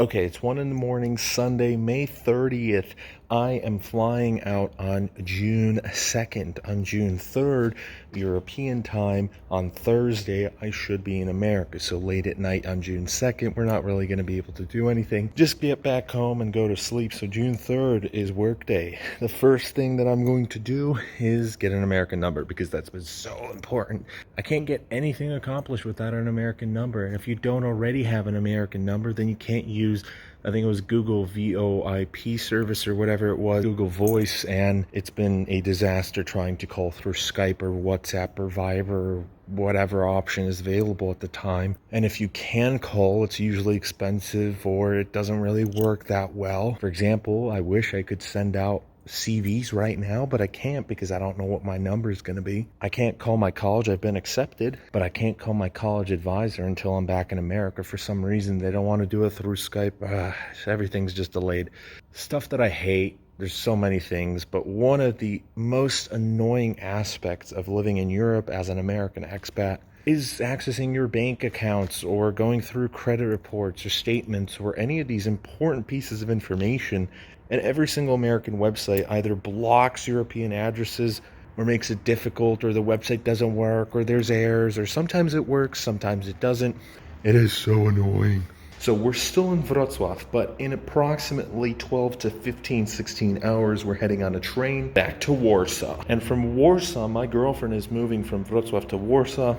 Okay, it's 1 in the morning, Sunday, May 30th. I am flying out on June 2nd. On June 3rd, European time, on Thursday, I should be in America. So late at night on June 2nd, we're not really going to be able to do anything. Just get back home and go to sleep. So June 3rd is work day. The first thing that I'm going to do is get an American number because that's been so important. I can't get anything accomplished without an American number. And if you don't already have an American number, then you can't use, I think it was Google VoIP service or whatever it was, Google Voice, and it's been a disaster trying to call through Skype or WhatsApp or Viber or whatever option is available at the time. And if you can call, it's usually expensive or it doesn't really work that well. For example, I wish I could send out CVs right now, but I can't because I don't know what my number is going to be. I can't call my college. I've been accepted, but I can't call my college advisor until I'm back in America. For some reason, they don't want to do it through Skype. Everything's just delayed. Stuff that I hate. There's so many things, but one of the most annoying aspects of living in Europe as an American expat is accessing your bank accounts or going through credit reports or statements or any of these important pieces of information. And every single American website either blocks European addresses or makes it difficult, or the website doesn't work, or there's errors, or sometimes it works, sometimes it doesn't. It is so annoying. So we're still in Wrocław, but in approximately 12 to 15, 16 hours, we're heading on a train back to Warsaw. And from Warsaw, my girlfriend is moving from Wrocław to Warsaw.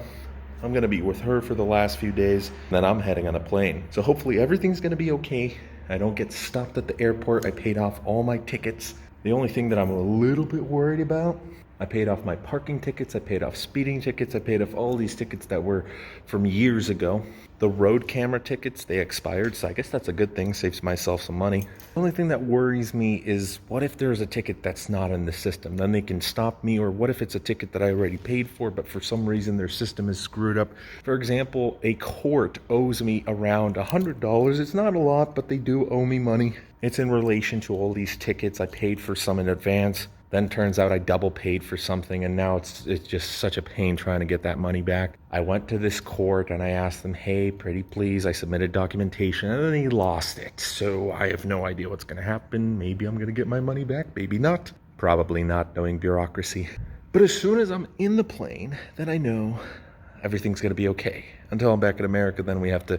I'm gonna be with her for the last few days, then I'm heading on a plane. So hopefully everything's gonna be okay. I don't get stopped at the airport. I paid off all my tickets. The only thing that I'm a little bit worried about, I paid off my parking tickets, I paid off speeding tickets, I paid off all these tickets that were from years ago. The road camera tickets, they expired, so I guess that's a good thing, saves myself some money. The only thing that worries me is, what if there's a ticket that's not in the system? Then they can stop me, or what if it's a ticket that I already paid for, but for some reason their system is screwed up? For example, a court owes me around $100. It's not a lot, but they do owe me money. It's in relation to all these tickets. I paid for some in advance. Then turns out I double paid for something, and now it's just such a pain trying to get that money back. I went to this court and I asked them, hey, pretty please, I submitted documentation, and then he lost it. So I have no idea what's gonna happen. Maybe I'm gonna get my money back, maybe not. Probably not, knowing bureaucracy. But as soon as I'm in the plane, then I know everything's gonna be okay. Until I'm back in America, then we have to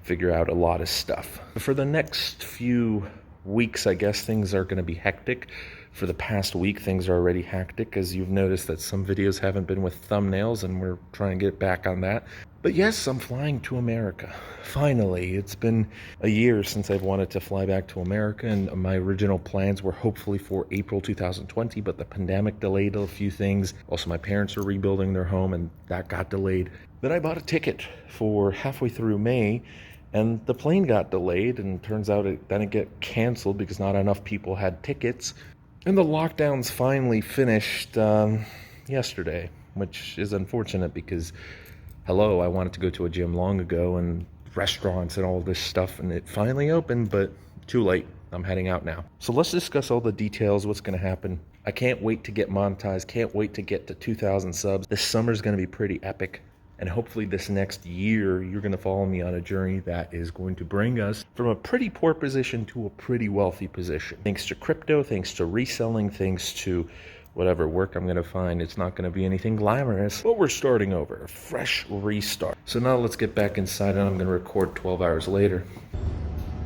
figure out a lot of stuff. For the next few weeks, I guess things are gonna be hectic. For the past week, things are already hectic, as you've noticed that some videos haven't been with thumbnails, and we're trying to get back on that. But yes, I'm flying to America. Finally, it's been a year since I've wanted to fly back to America, and my original plans were hopefully for April 2020, but the pandemic delayed a few things. Also, my parents are rebuilding their home, and that got delayed. Then I bought a ticket for halfway through May, and the plane got delayed, and turns out it didn't get canceled because not enough people had tickets. And the lockdowns finally finished yesterday, which is unfortunate because, hello, I wanted to go to a gym long ago and restaurants and all this stuff, and it finally opened, but too late. I'm heading out now. So let's discuss all the details, what's going to happen. I can't wait to get monetized, can't wait to get to 2,000 subs. This summer's going to be pretty epic. And hopefully this next year, you're going to follow me on a journey that is going to bring us from a pretty poor position to a pretty wealthy position. Thanks to crypto, thanks to reselling, thanks to whatever work I'm going to find. It's not going to be anything glamorous, but we're starting over, a fresh restart. So now let's get back inside, and I'm going to record 12 hours later.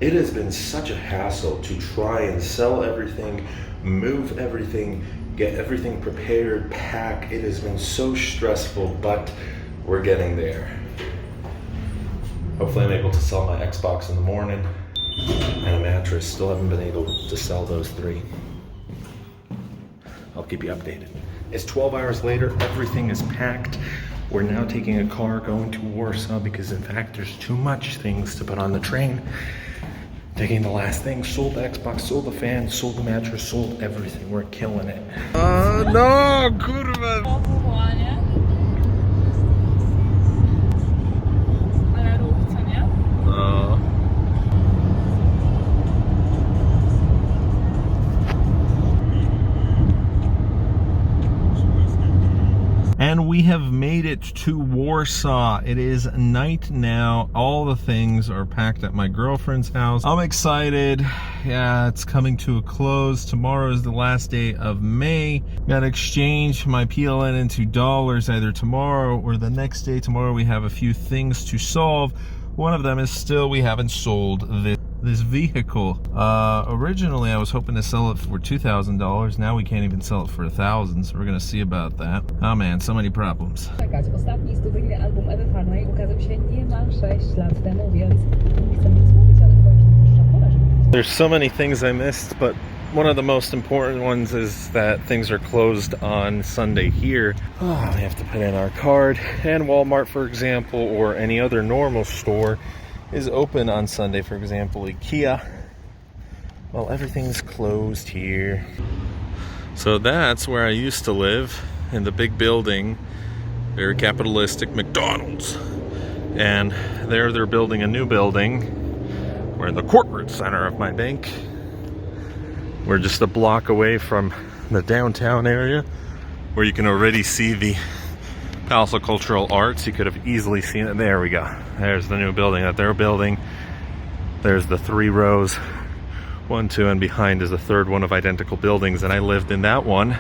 It has been such a hassle to try and sell everything, move everything, get everything prepared, pack. It has been so stressful, but we're getting there. Hopefully I'm able to sell my Xbox in the morning and a mattress. Still haven't been able to sell those three. I'll keep you updated. It's 12 hours later, everything is packed. We're now taking a car going to Warsaw because in fact there's too much things to put on the train. Taking the last thing, sold the Xbox, sold the fan, sold the mattress, sold everything. We're killing it. No, kurwa! And we have made it to Warsaw. It is night now. All the things are packed at my girlfriend's house. I'm excited. Yeah, it's coming to a close. Tomorrow is the last day of May. Gotta exchange my PLN into dollars either tomorrow or the next day. Tomorrow we have a few things to solve. One of them is still we haven't sold this vehicle. Originally I was hoping to sell it for $2,000. Now we can't even sell it for $1,000, so we're gonna see about that. Oh man, so many problems. Ostatni studyjny album Ewy Farnej ukazał się niemal 6 lat temu, więc nie chcę nic mówić, ale chyba już najwyższa pora, żeby... There's so many things I missed, but one of the most important ones is that things are closed on Sunday here. Oh, we have to put in our card. And Walmart, for example, or any other normal store is open on Sunday. For example, IKEA. Well, everything's closed here. So that's where I used to live, in the big building, very capitalistic McDonald's. And there they're building a new building. We're in the corporate center of my bank. We're just a block away from the downtown area, where you can already see the Palace of Cultural Arts. You could have easily seen it. There we go. There's the new building that they're building. There's the 3 rows. 1, 2, and behind is the 3rd one of identical buildings. And I lived in that one.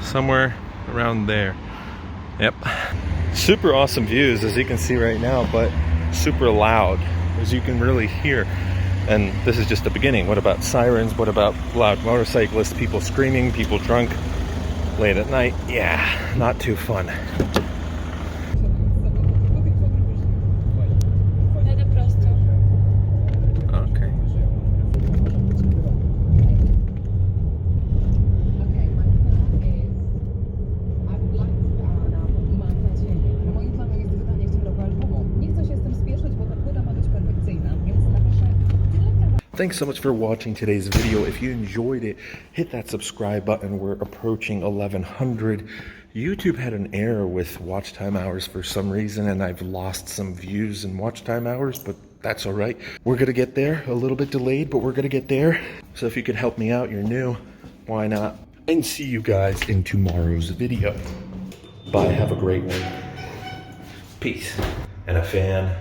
Somewhere around there. Yep. Super awesome views, as you can see right now, but super loud, as you can really hear. And this is just the beginning. What about sirens? What about loud motorcyclists, people screaming, people drunk late at night? Yeah, not too fun. Okay. Thanks so much for watching today's video. If you enjoyed it, hit that subscribe button. We're approaching 1100. YouTube had an error with watch time hours for some reason, and I've lost some views and watch time hours, but that's all right. We're gonna get there, a little bit delayed, but we're gonna get there. So if you could help me out, you're new, why not? And see you guys in tomorrow's video. Bye, have a great one. Peace. And a fan.